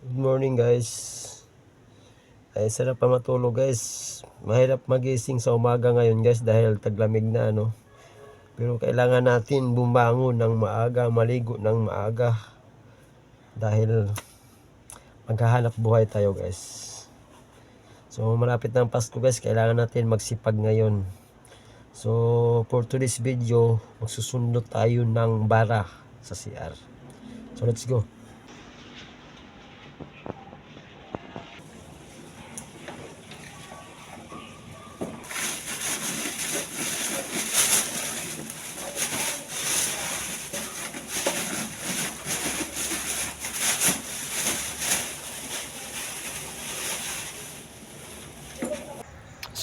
Good morning guys. Ay sarap pa matulog guys. Mahirap magising sa umaga ngayon guys dahil taglamig na Pero kailangan natin bumangon ng maaga, maligo ng maaga. Dahil maghahanap buhay tayo guys. So malapit na ang Pasko guys, kailangan natin magsipag ngayon. So for today's video, magsusundot tayo ng bara sa CR. So let's go.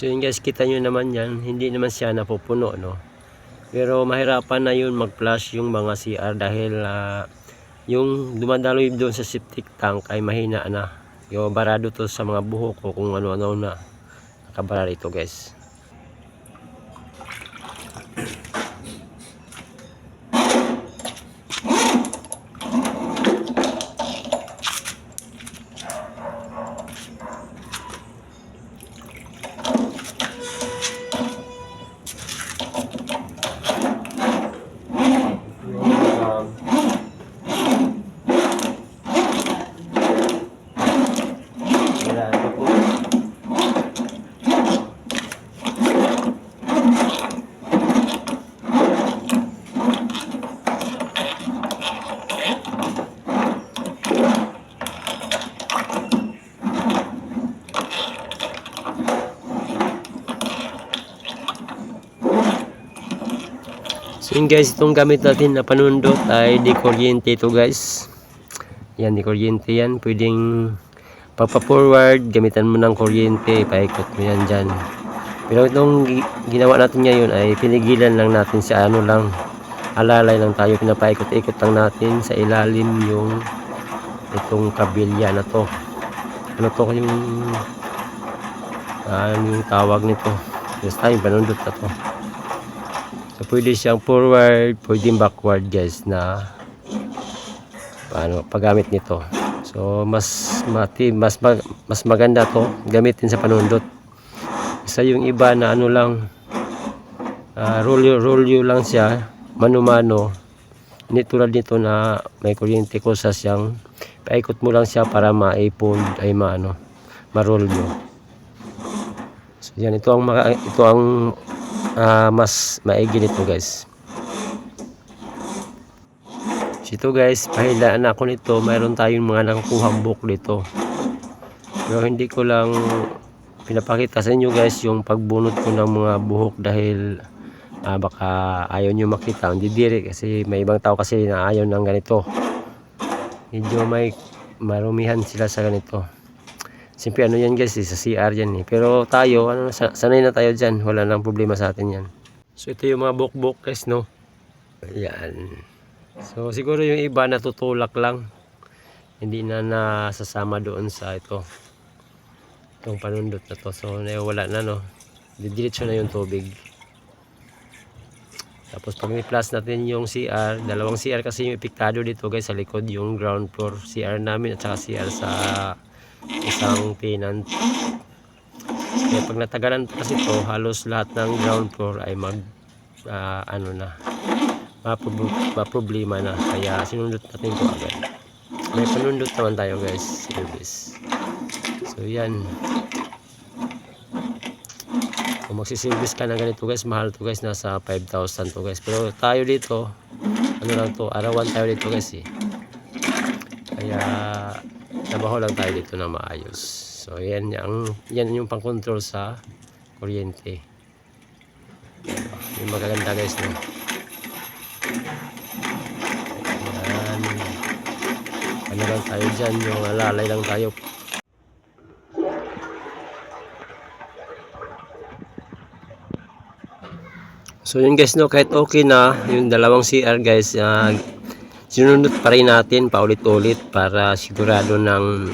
So yun guys, kita nyo naman yan, hindi naman siya napupuno, no? Pero mahirapan na yun mag-flush yung mga CR dahil yung dumadaloy doon sa septic tank ay mahina na. Yung barado to sa mga buhok o kung ano-ano na nakabara rito guys. So yun guys, itong gamit natin na panundot ay di kuryente ito guys. Yan, di kuryente yan. Pwedeng papa-forward, gamitan mo ng kuryente, paikot mo yan dyan. Pero itong ginawa natin ngayon ay pinigilan lang natin sa ano lang, alalay lang tayo, pinapaikot-ikot lang natin sa ilalim yung itong kabilya na to. Ano to yung tawag nito. Basta yung panundot na to. So pwede siyang forward, pwedeng backward guys na paggamit nito. So mas maganda to gamitin sa panundot. Isa yung iba na ano lang, roll lang siya, mano-mano. Hindi tulad nito na may kuryente ko sa siyang paikot mo lang siya para maipon ay ma-roll mo. So yan, ito ang mas maigi nito guys. So ito guys, pahilaan ako nito, mayroon tayong mga nakukuhang buhok dito. Pero hindi ko lang pinapakita sa inyo guys yung pagbunot ko ng mga buhok dahil baka ayaw nyo makita, hindi diri kasi may ibang tao kasi na ayaw ng ganito. Medyo may marumihan sila sa ganito. Siyempre ano yan guys, sa CR yan Pero tayo, sanay na tayo dyan, wala nang problema sa atin yan. So ito yung mga buhok guys, no? Ayan. So siguro yung iba natutulak lang, hindi na nasasama doon sa itong panundot na to. So wala na, no? Didiretso na yung tubig. Tapos pag i-plus natin yung CR, dalawang CR kasi yung epektado dito guys, sa likod yung ground floor CR namin at saka CR sa isang tenant. Kaya pag natagalan pa kasi ito, halos lahat ng ground floor ay problema na. Kaya sinundot natin ito agad. May panundot naman tayo guys, service. So yan, kung magsiservice ka ng ganito guys, mahal to guys, nasa 5,000 to guys. Pero tayo dito, ano lang to, arawan tayo dito guys Kaya trabaho lang tayo dito na maayos. So yan yung pang-control sa kuryente. Yung magaganda guys, no? Yan. Ano lang tayo dyan, yung alalay lang tayo. So yun guys, no, kahit okay na yung dalawang CR guys, sinunod pa rin natin paulit-ulit para sigurado ng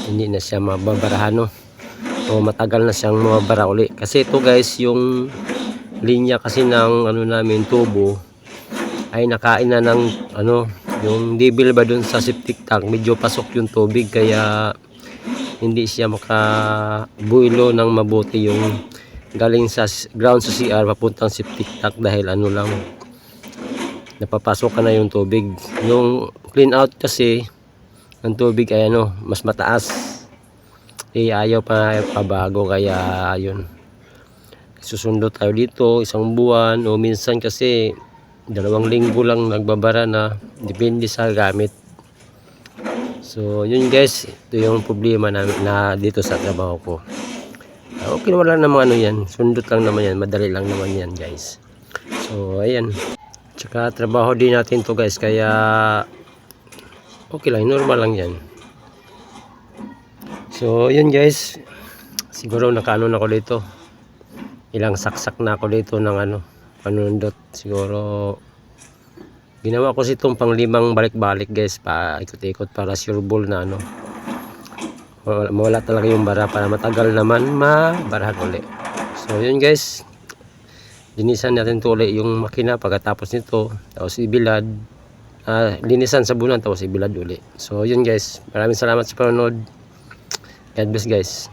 hindi na siya mababarahan, no? O matagal na siyang mababara uli. Kasi ito guys, yung linya kasi ng namin tubo ay nakain na ng yung level ba dun sa septic tank, medyo pasok yung tubig kaya hindi siya makabuilo ng mabuti yung galing sa ground sa CR papuntang septic tank dahil ano lang, napapasok ka na yung tubig. Yung clean out kasi ng tubig ay ano, mas mataas, ayaw pa pabago, kaya ayun, susundo tayo dito 1 buwan o minsan kasi 2 linggo lang nagbabara na, depende sa gamit. So yun guys, ito yung problema na dito sa trabaho ko. Okay, wala namang ano yan, sundot lang naman yan, madali lang naman yan guys. So ayan, tsaka trabaho din natin to guys, kaya okay lang, normal lang yan. So yun guys, siguro nakaano na ako dito, ilang saksak na ako dito ng ano, panundot. Siguro ginawa ko itong pang 5 balik-balik guys, pa ikot-ikot para sure ball na ano, mawala talaga yung bara para matagal naman mabarahan uli. So yun guys, linisan natin to ulit yung makina pagkatapos nito, tapos ibilad, linisan sabunan tapos ibilad uli. So yun guys, maraming salamat sa panonood. God bless guys.